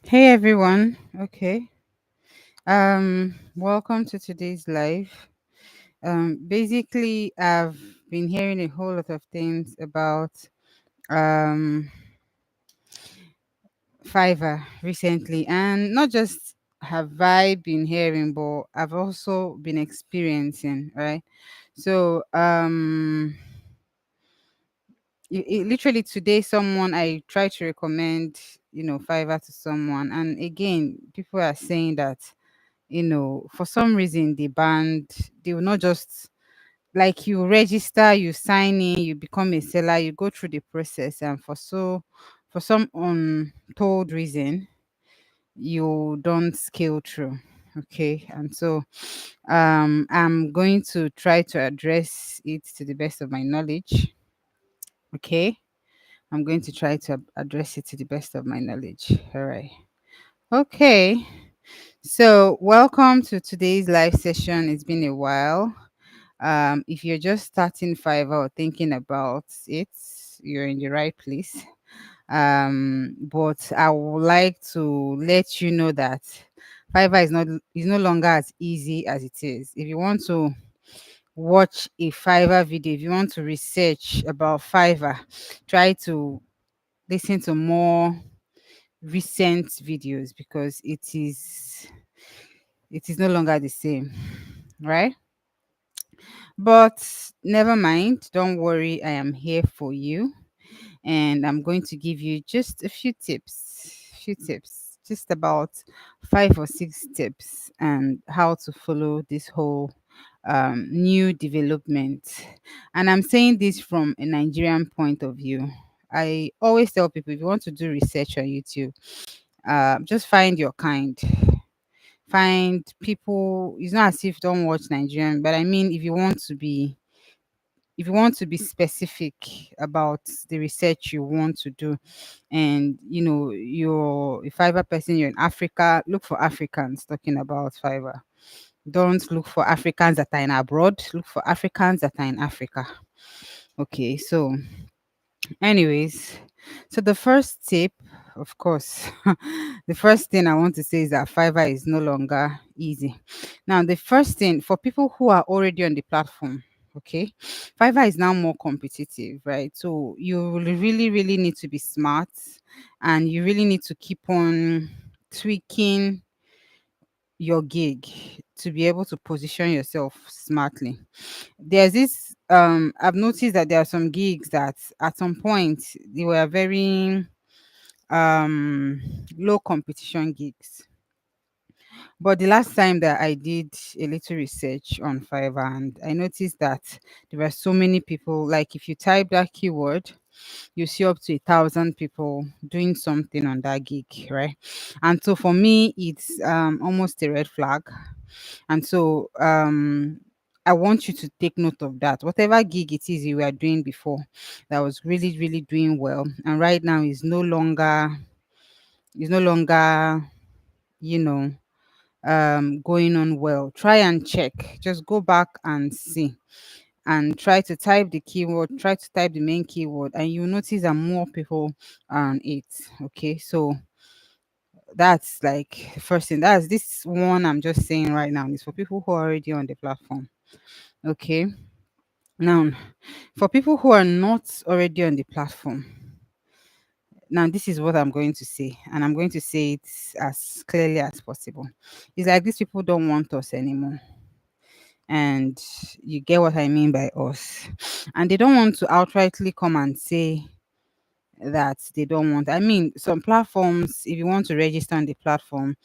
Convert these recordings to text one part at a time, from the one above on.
Hey everyone. Okay. Welcome to today's live. Basically I've been hearing a whole lot of things about um Fiverr recently, and not just have I been hearing, but I've also been experiencing, right? So literally today someone I tried to recommend, Fiverr to someone, and again people are saying that for some reason they will not just like you register, you sign in, you become a seller, you go through the process, and for some untold reason, you don't scale through. Okay. And so I'm going to try to address it to the best of my knowledge. Okay. I'm going to try to address it to the best of my knowledge. All right. Okay. So, welcome to today's live session. It's been a while. If you're just starting Fiverr or thinking about it, you're in the right place. But I would like to let you know that Fiverr is no longer as easy as it is. If you want to watch a Fiverr video, if you want to research about Fiverr, try to listen to more recent videos because it is no longer the same, right? But never mind, don't worry, I am here for you, and I'm going to give you just a few tips, just about 5 or 6 tips, and how to follow this whole new development. And I'm saying this from a Nigerian point of view. I always tell people, if you want to do research on YouTube, just find your kind. Find people. It's not as if don't watch Nigerian, but I mean, if you want to be specific about the research you want to do, and you're a Fiverr person, you're in Africa, look for Africans talking about Fiverr. Don't look for Africans that are in abroad, look for Africans that are in Africa. Okay, so anyways, so the first tip, of course, the first thing I want to say is that Fiverr is no longer easy. Now, the first thing for people who are already on the platform, okay, Fiverr is now more competitive, right? So you will really, really need to be smart, and you really need to keep on tweaking your gig to be able to position yourself smartly. There's this I've noticed that there are some gigs that at some point they were very um low competition gigs, but the last time that I did a little research on Fiverr, and I noticed that there were so many people. Like if you type that keyword, you see up to 1,000 people doing something on that gig, right? And so for me it's almost a red flag. And so I want you to take note of that. Whatever gig it is you were doing before that was really, really doing well, and right now is no longer, you know, going on well. Try and check. Just go back and see. And try to type the keyword, try to type the main keyword, and you notice that more people are on it. Okay, so that's like the first thing. That's this one I'm just saying right now is for people who are already on the platform. Okay. Now, for people who are not already on the platform, now this is what I'm going to say, and I'm going to say it as clearly as possible. It's like these people don't want us anymore. And you get what I mean by us. And they don't want to outrightly come and say that they don't want. I mean, some platforms, if you want to register on the platform,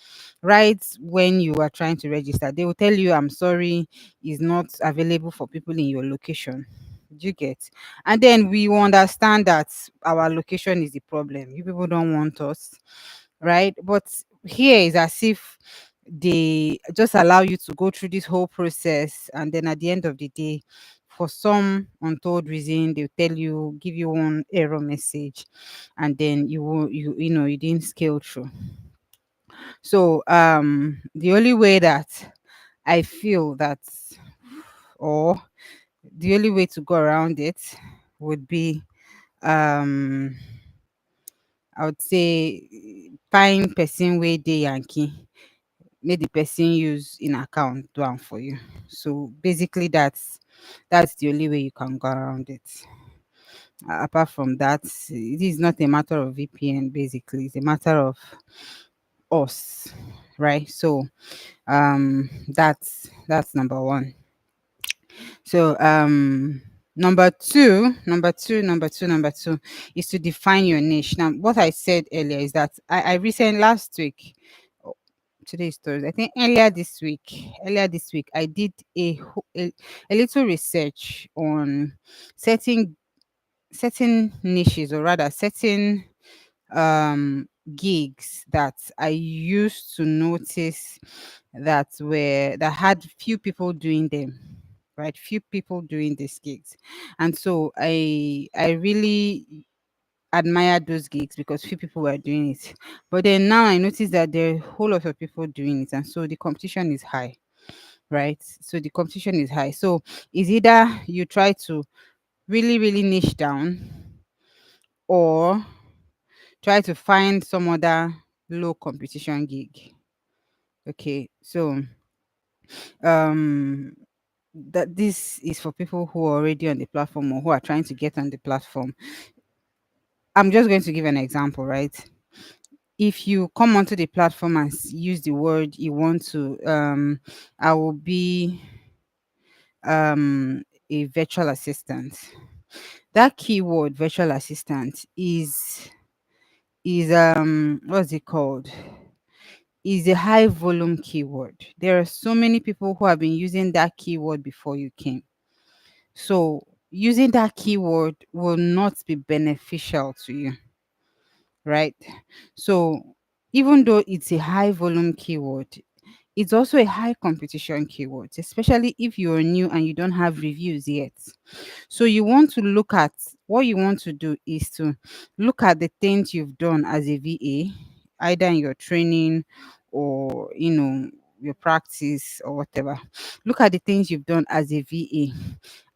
right when you are trying to register, they will tell you, I'm sorry, is not available for people in your location. Do you get? And then we will understand that our location is the problem. You people don't want us, right? But here is as if they just allow you to go through this whole process, and then at the end of the day, for some untold reason, they'll tell you, give you one error message, and then you didn't scale through. So the only way that I feel that, or the only way to go around it would be um I would say find person wey dey Yankee, make the person use in account do am for you. So basically that's the only way you can go around it. Apart from that, it is not a matter of VPN. Basically, it's a matter of us, right? So that's number one. So number two is to define your niche. Now, what I said earlier is that I recently last week, oh, today is Thursday. I think earlier this week, I did a little research on certain certain niches, or rather certain gigs that I used to notice that had few people doing them, right? Few people doing these gigs. And so I really admired those gigs because few people were doing it. But then now I notice that there are a whole lot of people doing it, and so the competition is high, right? So the competition is high. So it's either you try to really, really niche down, or try to find some other low competition gig. Okay, so um that this is for people who are already on the platform or who are trying to get on the platform. I'm just going to give an example, right? If you come onto the platform and use the word you want to, I will be a virtual assistant. That keyword virtual assistant is what's it called, is a high volume keyword. There are so many people who have been using that keyword before you came. So using that keyword will not be beneficial to you, right? So even though it's a high volume keyword, it's also a high competition keyword, especially if you're new and you don't have reviews yet. So you want to look at, what you want to do is to look at the things you've done as a VA, either in your training or your practice or whatever. Look at the things you've done as a VA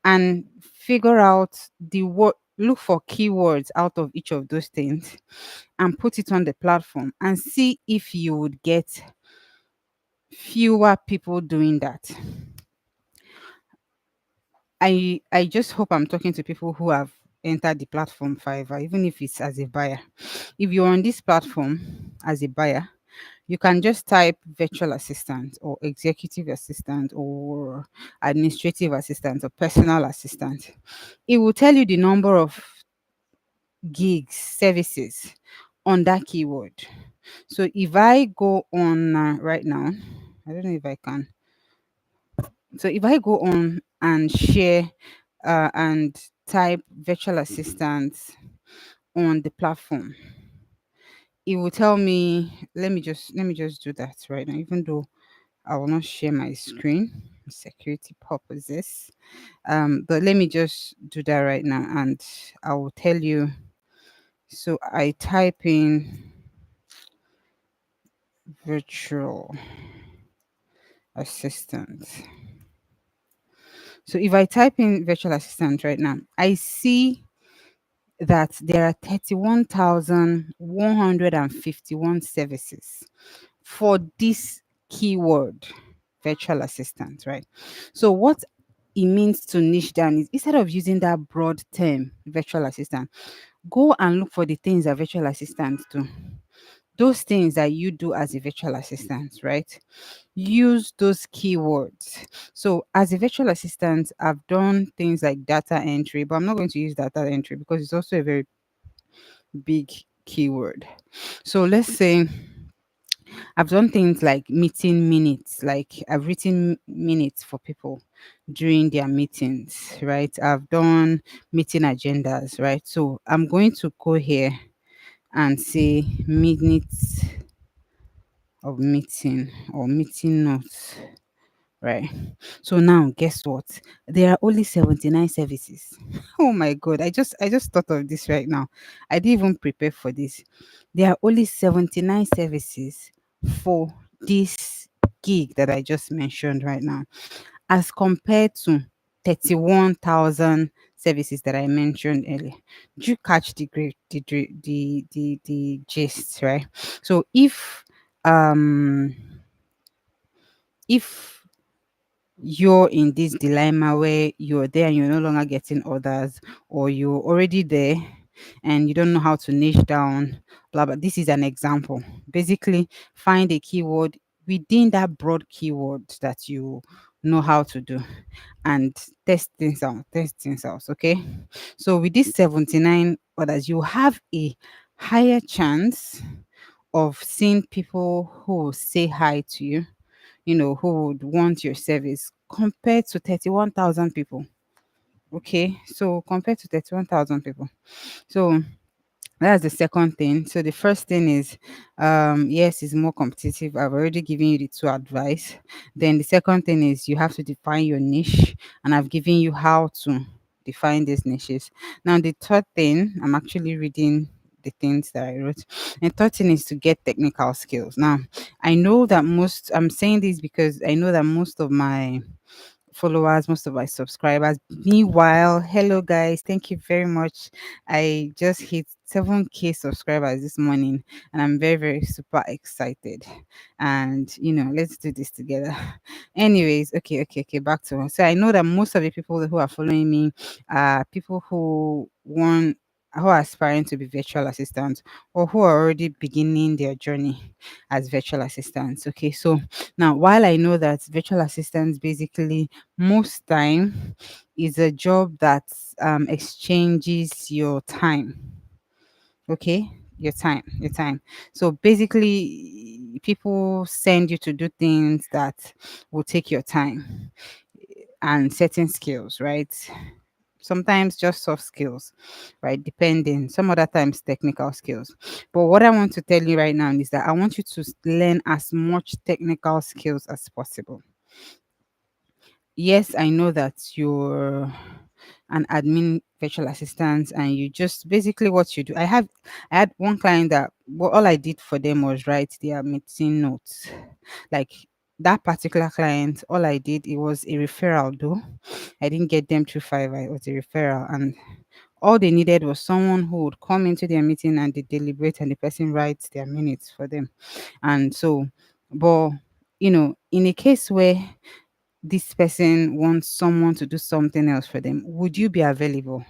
and figure out the word, look for keywords out of each of those things and put it on the platform and see if you would get fewer people doing that. I just hope I'm talking to people who have entered the platform Fiverr, even if it's as a buyer. If you're on this platform as a buyer, you can just type virtual assistant or executive assistant or administrative assistant or personal assistant. It will tell you the number of gigs, services on that keyword. So if I go on right now, I don't know if I can. So if I go on and share and type virtual assistants on the platform, it will tell me. Let me just do that right now. Even though I will not share my screen, security purposes. But let me just do that right now, and I will tell you. So I type in virtual assistant. So if I type in virtual assistant right now, I see that there are 31,151 services for this keyword virtual assistant, right? So what it means to niche down is, instead of using that broad term virtual assistant, go and look for the things that virtual assistants do. Those things that you do as a virtual assistant, right? Use those keywords. So as a virtual assistant, I've done things like data entry, but I'm not going to use data entry because it's also a very big keyword. So let's say I've done things like meeting minutes, like I've written minutes for people during their meetings, right? I've done meeting agendas, right? So I'm going to go here and say minutes of meeting or meeting notes, right? So now guess what? There are only 79 services. Oh my god, I just thought of this right now. I didn't even prepare for this. There are only 79 services for this gig that I just mentioned right now, as compared to 31,000 services that I mentioned earlier. Do you catch the great the gist, right? So um if you're in this dilemma where you're there and you're no longer getting orders, or you're already there and you don't know how to niche down, blah blah. This is an example. Basically, find a keyword within that broad keyword that you know how to do, and test things out. Okay. So with these 79 orders, you have a higher chance of seeing people who will say hi to you, who would want your service, compared to 31,000 people. Okay. So compared to 31,000 people. So that's the second thing. So the first thing is, yes, it's more competitive. I've already given you the two advice. Then the second thing is you have to define your niche, and I've given you how to define these niches. Now the third thing, I'm actually reading the things that I wrote. And third thing is to get technical skills. Now I know that I'm saying this because I know that most of my followers, most of my subscribers. Meanwhile, hello guys, thank you very much. I just hit 7K subscribers this morning, and I'm very, very super excited. And let's do this together. Anyways, okay, back to it. So I know that most of the people who are following me are people who are aspiring to be virtual assistants, or who are already beginning their journey as virtual assistants. Okay, so now while I know that virtual assistants basically most time is a job that exchanges your time. Okay, your time. So basically, people send you to do things that will take your time and certain skills, right? Sometimes just soft skills, right? Depending, some other times technical skills. But what I want to tell you right now is that I want you to learn as much technical skills as possible. Yes, I know that you're an admin virtual assistant, and you just basically what you do. I had one client that, well, all I did for them was write their meeting notes. Like that particular client, all I did, it was a referral though. I didn't get them through Fiverr, it was a referral, and all they needed was someone who would come into their meeting and they deliberate, and the person writes their minutes for them. And so, but in a case where this person wants someone to do something else for them, would you be available?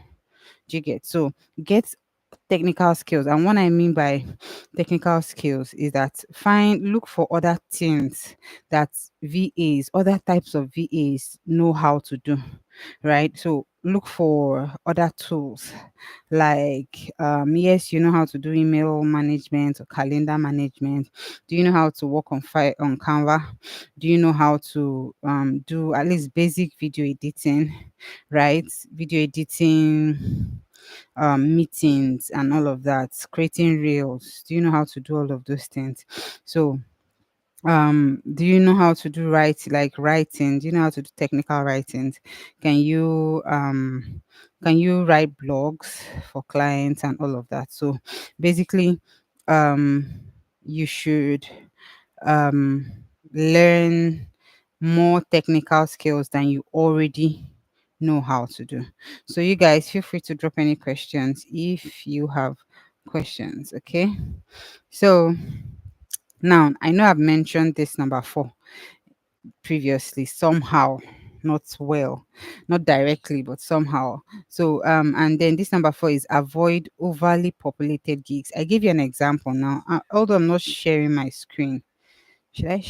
Do you get? So get technical skills. And what I mean by technical skills is that look for other things that other types of VAs know how to do, right? So look for other tools, like yes, you know how to do email management or calendar management. Do you know how to work on Canva? Do you know how to do at least basic video editing, right? Video editing, meetings and all of that, creating reels. Do you know how to do all of those things? So do you know how to do writing? Do you know how to do technical writings? Can you write blogs for clients and all of that? So basically, um you should um learn more technical skills than you already know how to do. So you guys feel free to drop any questions if you have questions. Okay. So now I know I've mentioned this number 4 previously somehow, not well, not directly, but somehow. So and then this number 4 is avoid overly populated gigs. I give you an example now. Although I'm not sharing my screen. Should I?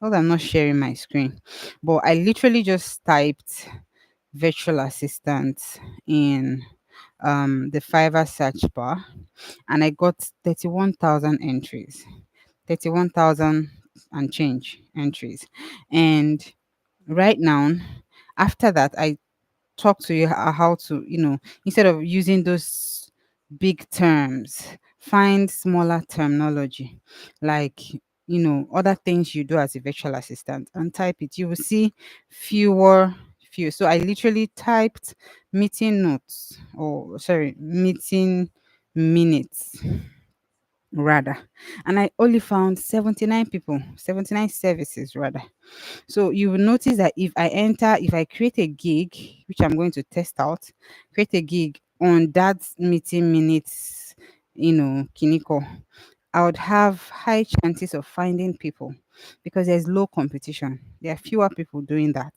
Although I'm not sharing my screen, but I literally just typed virtual assistant in the Fiverr search bar, and I got 31,000 entries, 31,000 and change entries. And right now, after that, I talk to you how to, instead of using those big terms, find smaller terminology, like, other things you do as a virtual assistant, and type it. You will see few. So I literally typed meeting notes, or sorry, meeting minutes. rather, and I only found 79 people, 79 services rather. So you will notice that if I create a gig, which I'm going to test out, create a gig on that meeting minutes, Kiniko, I would have high chances of finding people because there's low competition. There are fewer people doing that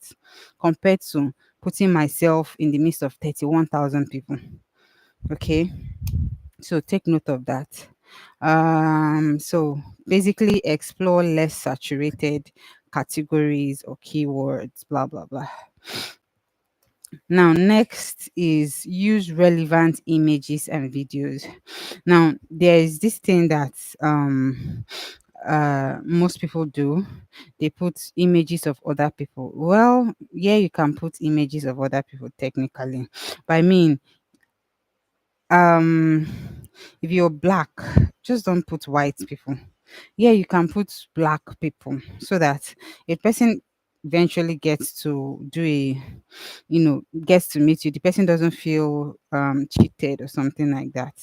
compared to putting myself in the midst of 31,000 people. Okay. So take note of that. So basically explore less saturated categories or keywords, blah blah blah. Now, next is use relevant images and videos. Now, there is this thing that most people do. They put images of other people. Well, yeah, you can put images of other people technically, but I mean, um if you're black, just don't put white people. Yeah, you can put black people so that a person eventually gets to do a gets to meet you, the person doesn't feel cheated or something like that.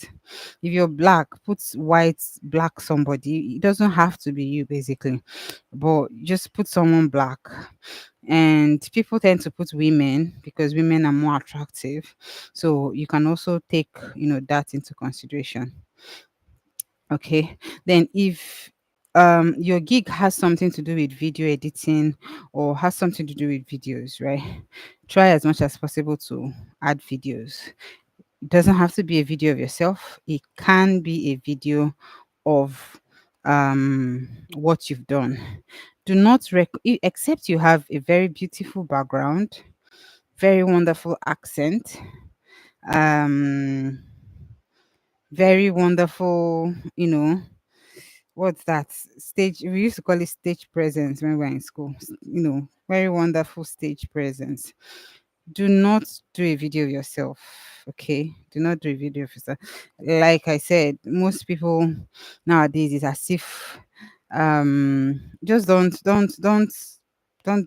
If you're black, put white black somebody. It doesn't have to be you basically, but just put someone black. And people tend to put women because women are more attractive, so you can also take that into consideration. Okay. Then if your gig has something to do with video editing or has something to do with videos, right? Try as much as possible to add videos. It doesn't have to be a video of yourself. It can be a video of what you've done. Do not except you have a very beautiful background, very wonderful accent, um very wonderful, what's that stage, we used to call it stage presence when we were in school, very wonderful stage presence. Do not do a video of yourself. Okay, do not do a video of yourself. Like I said, most people nowadays is as if just don't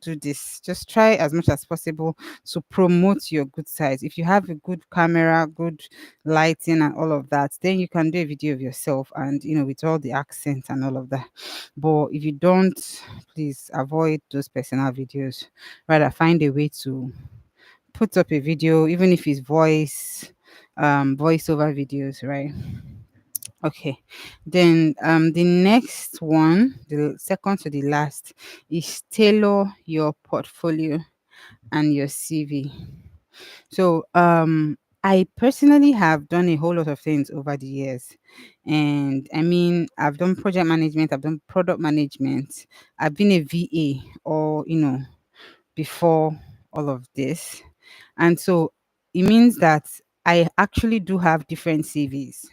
do this. Just try as much as possible to promote your good sides. If you have a good camera, good lighting and all of that, then you can do a video of yourself and with all the accents and all of that. But if you don't, please avoid those personal videos. Rather find a way to put up a video, even if it's voiceover videos, right? Okay. Then the next one, the second to the last, is tailor your portfolio and your CV. So I personally have done a whole lot of things over the years. And I mean, I've done project management, I've done product management, I've been a VA or before all of this. And so it means that I actually do have different CVs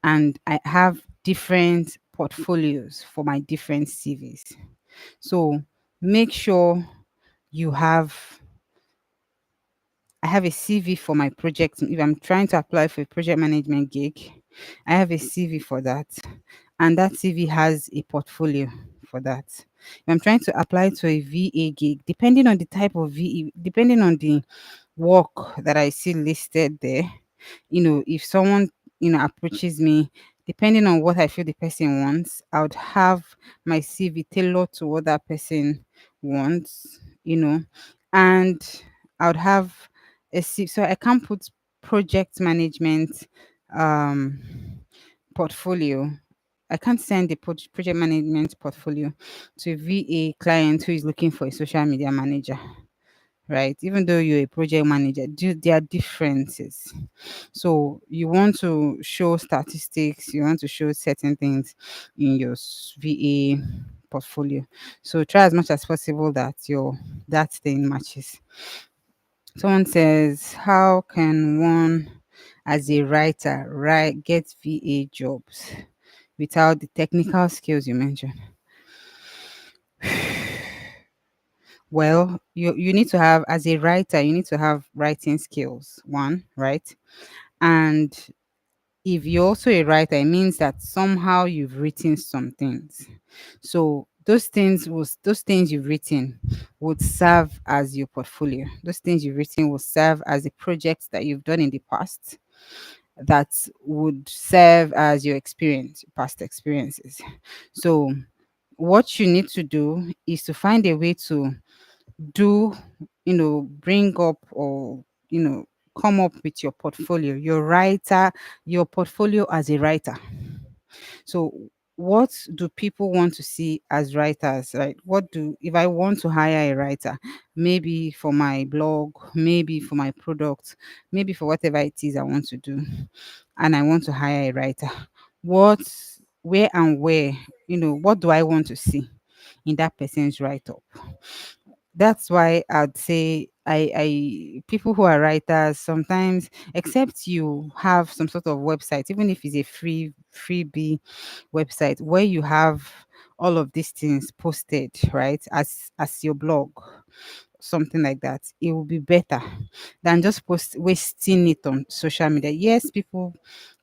and I have different portfolios for my different CVs. So make sure you have I have a CV for my project. If I'm trying to apply for a project management gig, I have a CV for that. And that CV has a portfolio for that. If I'm trying to apply to a VA gig, depending on the type of VA, depending on the work that I see listed there, if someone, approaches me, depending on what I feel the person wants, I would have my CV tailored to what that person wants, and I would have so I can't put project management um portfolio. I can't send the project management portfolio to a VA client who is looking for a social media manager, right? Even though you're a project manager, there are differences. So you want to show statistics, you want to show certain things in your VA portfolio. So try as much as possible that your that thing matches. Someone says, how can one as a writer get VA jobs without the technical skills you mentioned? Well, you need to have, as a writer, you need to have writing skills, one, right? And if you're also a writer, it means that somehow you've written some things. So those things you've written would serve as your portfolio. Those things you've written will serve as the projects that you've done in the past. that would serve as your experience, past experiences. So what you need to do is to find a way to do, bring up, or come up with your portfolio, your portfolio as a writer. So what do people want to see as writers, right? What do If I want to hire a writer, maybe for my blog, maybe for my product, maybe for whatever it is I want to do, and I want to hire a writer, what where and where, what do I want to see in that person's write up? That's why I'd say I people who are writers sometimes, except you have some sort of website, even if it's a freebie website where you have all of these things posted, right, as your blog, something like that, it will be better than just wasting it on social media. Yes, people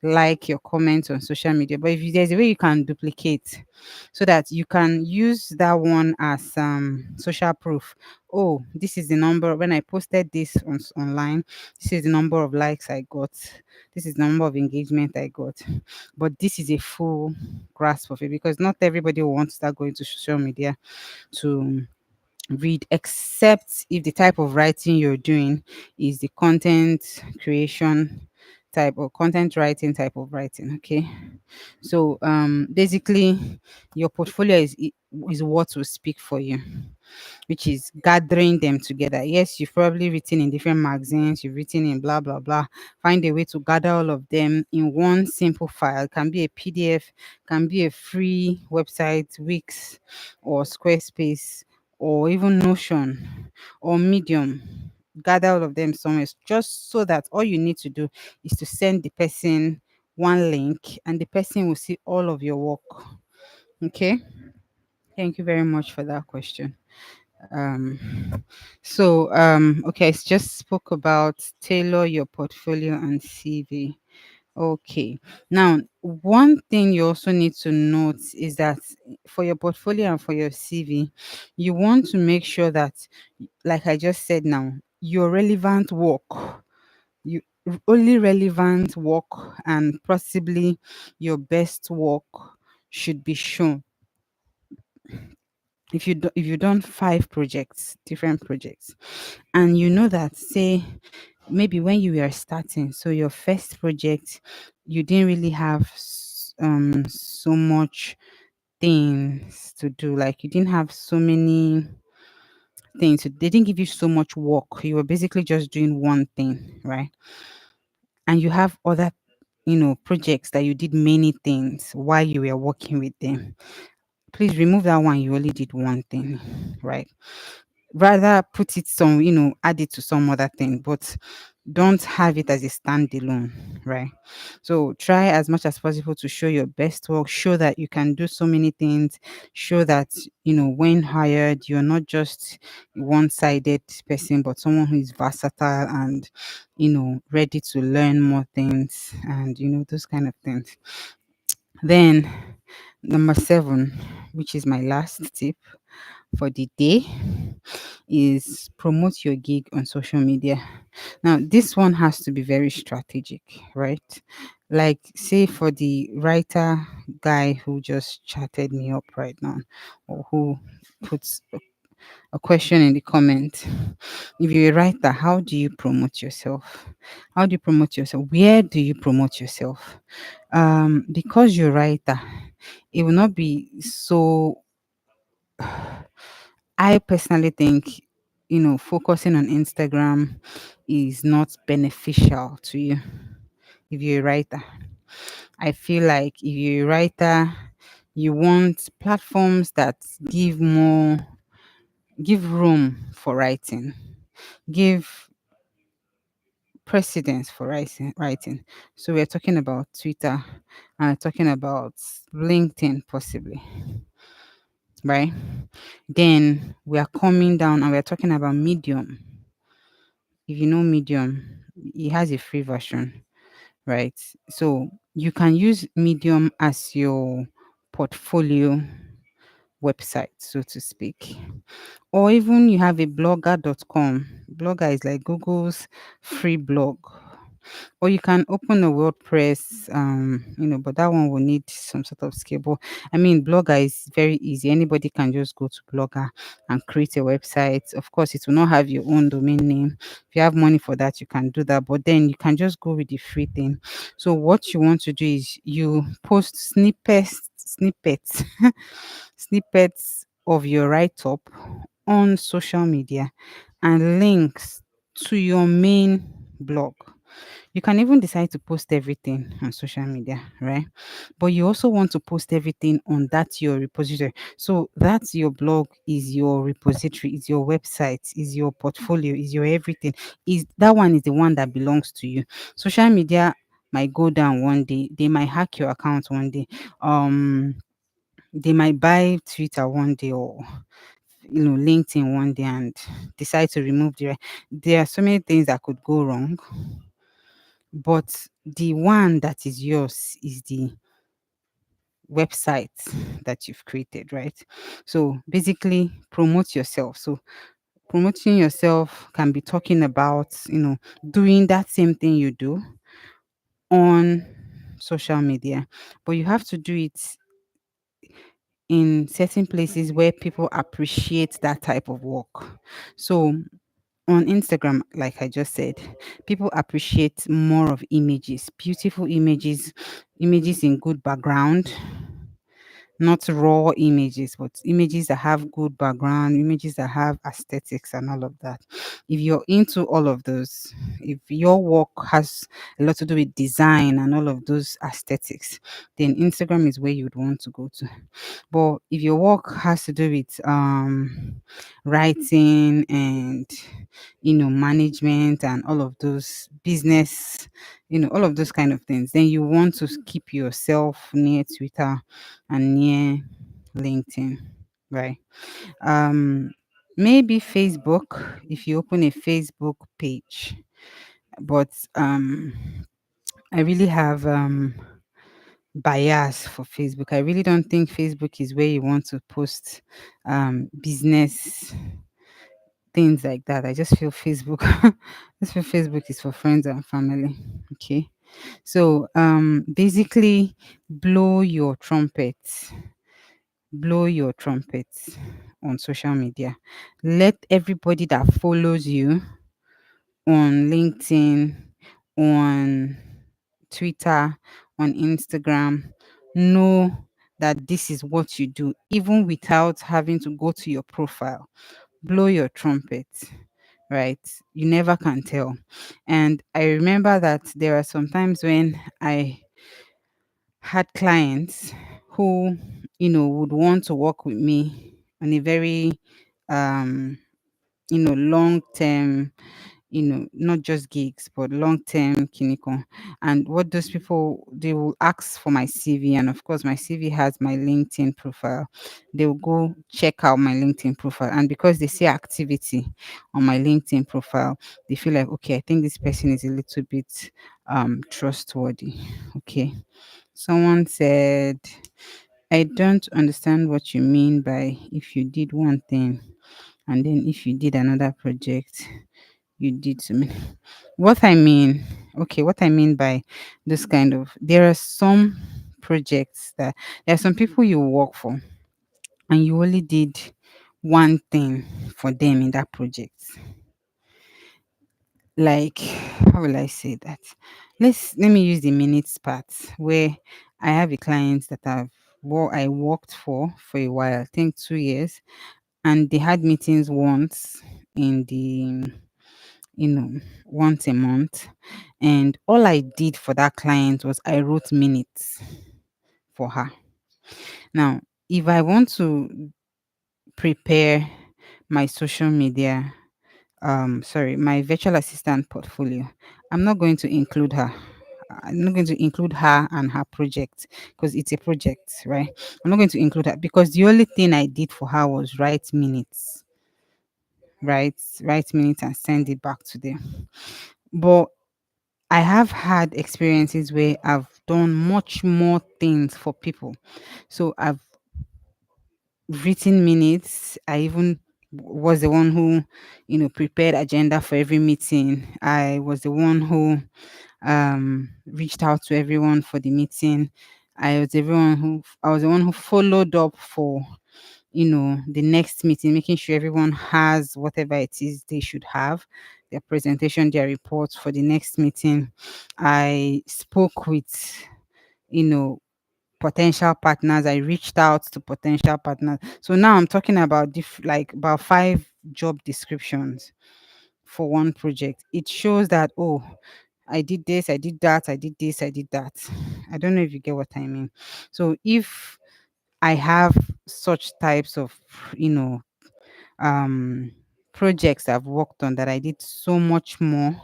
like your comments on social media, but if there's a way you can duplicate, so that you can use that one as social proof. Oh, this is the number when I posted this online. This is the number of likes I got. This is the number of engagement I got. But this is a full grasp of it, because not everybody will want to start going to social media to read, except if the type of writing you're doing is the content creation type or content writing type of writing. Okay. So basically your portfolio is what will speak for you, which is gathering them together. Yes, you've probably written in different magazines, you've written in blah blah blah. Find a way to gather all of them in one simple file. It can be a PDF, can be a free website, Wix or Squarespace, or even Notion or Medium. Gather all of them somewhere, just so that all you need to do is to send the person one link and the person will see all of your work. Okay. Thank you very much for that question. Okay, I just spoke about tailor your portfolio and CV. Okay. Now, one thing you also need to note is that for your portfolio and for your CV, you want to make sure that, like I just said now, your relevant work, you only relevant work and possibly your best work should be shown. If you've done 5 projects, different projects, and you know that, say, maybe when you were starting, so your first project, you didn't really have so much things to do, like you didn't have so many things, they didn't give you so much work, you were basically just doing one thing, right? And you have other, projects that you did many things while you were working with them. Please remove that one, you only did one thing, right? Rather put it some, add it to some other thing, but don't have it as a standalone, right? So try as much as possible to show your best work, show that you can do so many things, show that, when hired, you're not just a one-sided person, but someone who is versatile and, ready to learn more things, and those kind of things. Then number 7, which is my last tip for the day, is promote your gig on social media. Now, this one has to be very strategic, right? Like, say, for the writer guy who just chatted me up right now, or who puts a question in the comment. If you're a writer, how do you promote yourself? How do you promote yourself? Where do you promote yourself? Because you're a writer, it will not be so. I personally think, focusing on Instagram is not beneficial to you if you're a writer. I feel like if you're a writer, you want platforms that give room for writing, give precedence for writing. So we're talking about Twitter, and we're talking about LinkedIn possibly, right? Then we are coming down and we're talking about Medium. If you know Medium, it has a free version, right? So you can use Medium as your portfolio website, so to speak. Or even you have a blogger.com. Blogger is like Google's free blog. Or you can open a WordPress, but that one will need some sort of skill. But I mean, Blogger is very easy. Anybody can just go to Blogger and create a website. Of course, it will not have your own domain name. If you have money for that, you can do that. But then you can just go with the free thing. So what you want to do is you post snippets, snippets of your write up on social media and links to your main blog. You can even decide to post everything on social media, right? But you also want to post everything on that your repository. So that's your blog, is your repository, is your website, is your portfolio, is your everything. Is that one is the one that belongs to you. Social media might go down one day. They might hack your account one day. Um they might buy Twitter one day, or LinkedIn one day, and decide to remove there are so many things that could go wrong, but the one that is yours is the website that you've created, right? So basically promote yourself. So promoting yourself can be talking about, doing that same thing you do on social media, but you have to do it in certain places where people appreciate that type of work. So on Instagram, like I just said, people appreciate more of images, beautiful images, images in good background, not raw images, but images that have good background, images that have aesthetics and all of that. If you're into all of those, if your work has a lot to do with design and all of those aesthetics, then Instagram is where you'd want to go to. But if your work has to do with writing and management and all of those business, all of those kind of things, then you want to keep yourself near Twitter and near LinkedIn, right? Um Maybe Facebook if you open a Facebook page. But I really have bias for Facebook. I really don't think Facebook is where you want to post business things like that. I just feel Facebook just feel Facebook is for friends and family. Okay. So basically blow your trumpet. Blow your trumpet on social media. Let everybody that follows you on LinkedIn, on Twitter, on Instagram know that this is what you do, even without having to go to your profile. Blow your trumpet, right? You never can tell. And I remember that there are some times when I had clients who, would want to work with me on a very, um, long term, not just gigs, but long term kiniko. And what those people, they will ask for my CV. And of course, my CV has my LinkedIn profile. They will go check out my LinkedIn profile. And because they see activity on my LinkedIn profile, they feel like, okay, I think this person is a little bit trustworthy. Okay. Someone said, I don't understand what you mean by if you did one thing and then if you did another project, you did so many. What I mean, okay, what I mean by this kind of, there are some projects that there are some people you work for and you only did one thing for them in that project. Like, how will I say that? Let me use the minutes part where I have a client that I worked for a while, I think 2 years, and they had meetings once in the once a month. And all I did for that client was I wrote minutes for her. Now, if I want to prepare my social media, my virtual assistant portfolio, I'm not going to include her. I'm not going to include her and her project because it's a project, right? I'm not going to include her because the only thing I did for her was write minutes and send it back to them. But I have had experiences where I've done much more things for people. So I've written minutes. I even was the one who, prepared agenda for every meeting. I was the one who reached out to everyone for the meeting. I was the one who followed up for, the next meeting, making sure everyone has whatever it is they should have, their presentation, their reports for the next meeting. I spoke with, you know, potential partners. I reached out to potential partners. So now I'm talking about like about 5 job descriptions for one project. It shows that, oh, I did this, I did that, I did this, I did that. I don't know if you get what I mean. So if I have such types of, you know, um projects I've worked on that I did so much more,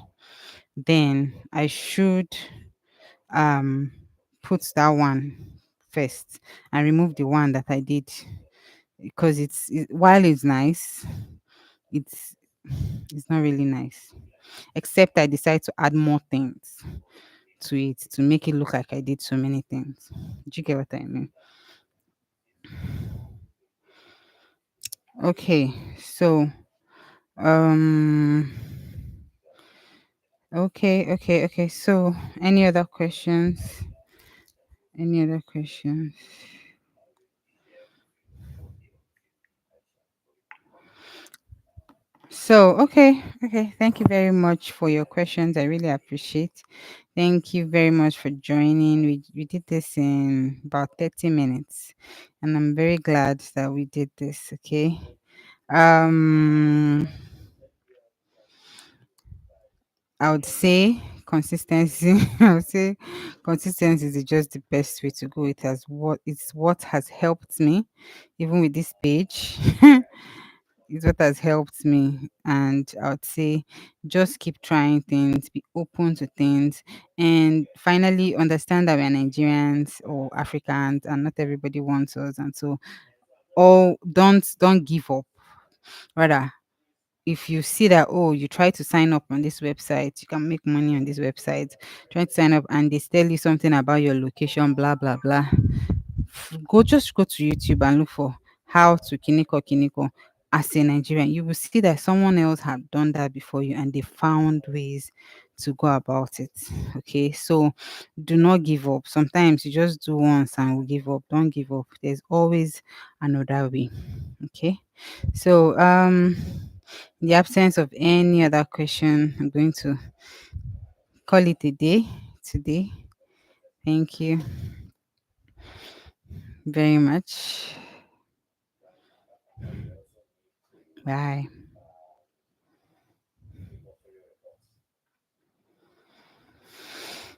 then I should um put that one first and remove the one that I did, because while it's nice, it's it's not really nice. Except I decide to add more things to it to make it look like I did so many things. Do you get what I mean? Okay, so um okay. So any other questions? Any other questions? So, okay. Thank you very much for your questions. I really appreciate. Thank you very much for joining. We did this in about 30 minutes, and I'm very glad that we did this. Okay. Um, I would say consistency. I would say consistency is just the best way to go. It's what has helped me, even with this page. It's what has helped me. And I would say just keep trying things, be open to things, and finally understand that we're Nigerians or Africans and not everybody wants us. And so, don't give up. Rather, if you see that, oh, you try to sign up on this website, you can make money on this website, try to sign up and they tell you something about your location, blah blah blah, go to YouTube and look for how to kiniko as a Nigerian. You will see that someone else had done that before you and they found ways to go about it. Okay, so do not give up. Sometimes you just do once and will give up. Don't give up. There's always another way. Okay, so in the absence of any other question, I'm going to call it a day today. Thank you very much. Bye.